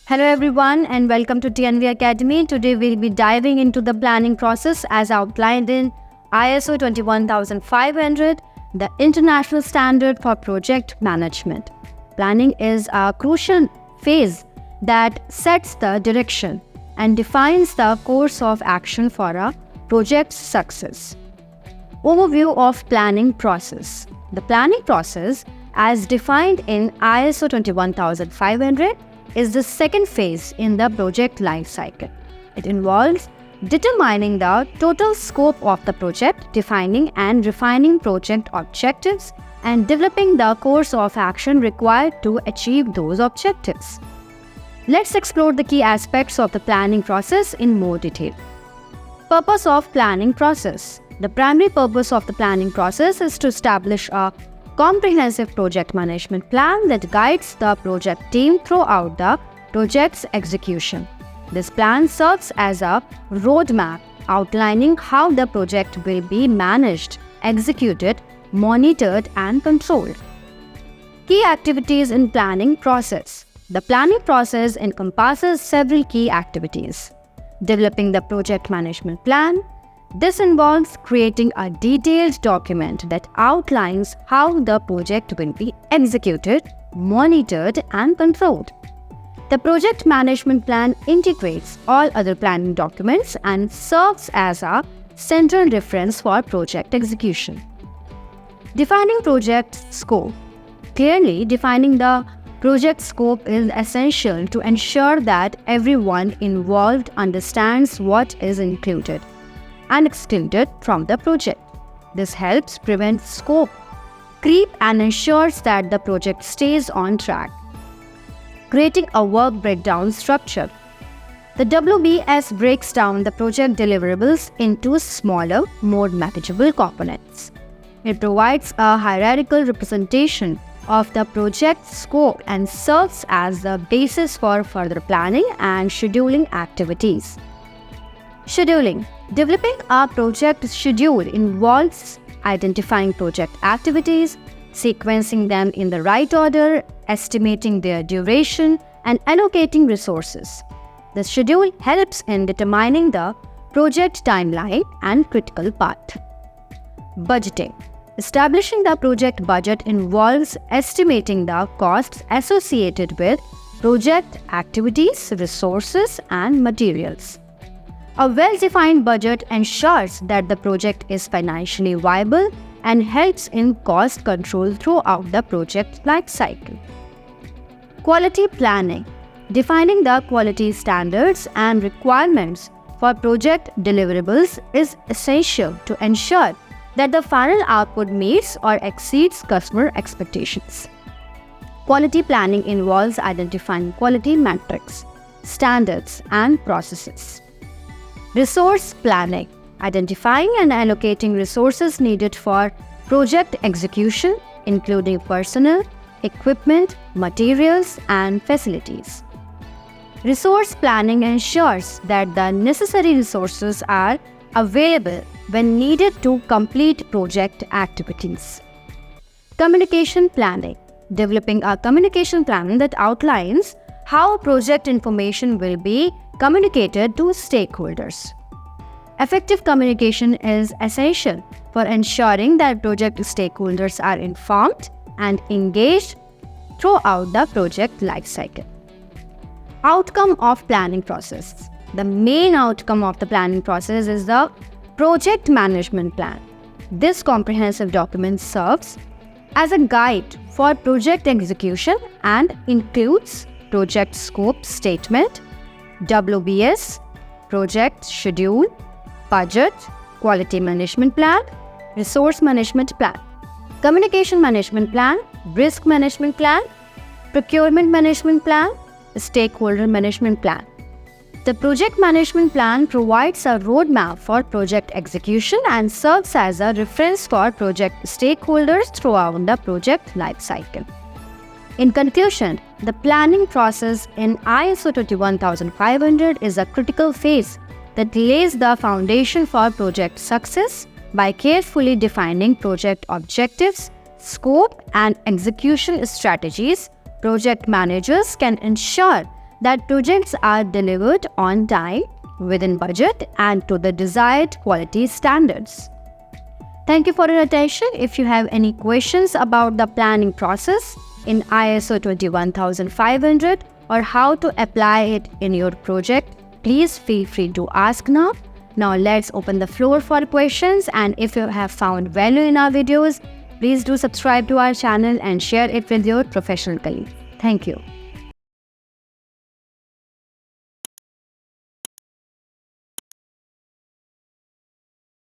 Hello everyone and welcome to TNV Academy. Today we'll be diving into the planning process as outlined in ISO 21500, the international standard for project management. Planning is a crucial phase that sets the direction and defines the course of action for a project's success. Overview of planning process. The planning process, as defined in ISO 21500, is the second phase in the project life cycle. It involves determining the total scope of the project, defining and refining project objectives, and developing the course of action required to achieve those objectives. Let's explore the key aspects of the planning process in more detail. Purpose of planning process. The primary purpose of the planning process is to establish a comprehensive project management plan that guides the project team throughout the project's execution. This plan serves as a roadmap outlining how the project will be managed, executed, monitored, and controlled. Key activities in planning process. The planning process encompasses several key activities. Developing the project management plan. This involves creating a detailed document that outlines how the project will be executed, monitored, and controlled. The project management plan integrates all other planning documents and serves as a central reference for project execution. Defining project scope. Clearly defining the project scope is essential to ensure that everyone involved understands what is included and excluded from the project. This helps prevent scope creep and ensures that the project stays on track. Creating a work breakdown structure. The WBS breaks down the project deliverables into smaller, more manageable components. It provides a hierarchical representation of the project scope and serves as the basis for further planning and scheduling activities. Scheduling. Developing a project schedule involves identifying project activities, sequencing them in the right order, estimating their duration, and allocating resources. The schedule helps in determining the project timeline and critical path. Budgeting. Establishing the project budget involves estimating the costs associated with project activities, resources, and materials. A well-defined budget ensures that the project is financially viable and helps in cost control throughout the project life cycle. Quality planning. Defining the quality standards and requirements for project deliverables is essential to ensure that the final output meets or exceeds customer expectations. Quality planning involves identifying quality metrics, standards, and processes. Resource planning. Identifying and allocating resources needed for project execution, including personnel, equipment, materials, and facilities. Resource planning ensures that the necessary resources are available when needed to complete project activities. Communication planning. Developing a communication plan that outlines how project information will be communicated to stakeholders. Effective communication is essential for ensuring that project stakeholders are informed and engaged throughout the project lifecycle. Outcome of planning process. The main outcome of the planning process is the project management plan. This comprehensive document serves as a guide for project execution and includes project scope statement, WBS, project schedule, budget, quality management plan, resource management plan, communication management plan, risk management plan, procurement management plan, stakeholder management plan. The project management plan provides a roadmap for project execution and serves as a reference for project stakeholders throughout the project lifecycle. In conclusion, the planning process in ISO 21500 is a critical phase that lays the foundation for project success by carefully defining project objectives, scope, and execution strategies. Project managers can ensure that projects are delivered on time, within budget, and to the desired quality standards. Thank you for your attention. If you have any questions about the planning process in ISO 21500 or how to apply it in your project, please feel free to ask now. Now let's open the floor for questions, and if you have found value in our videos, please do subscribe to our channel and share it with your professional colleagues. Thank you.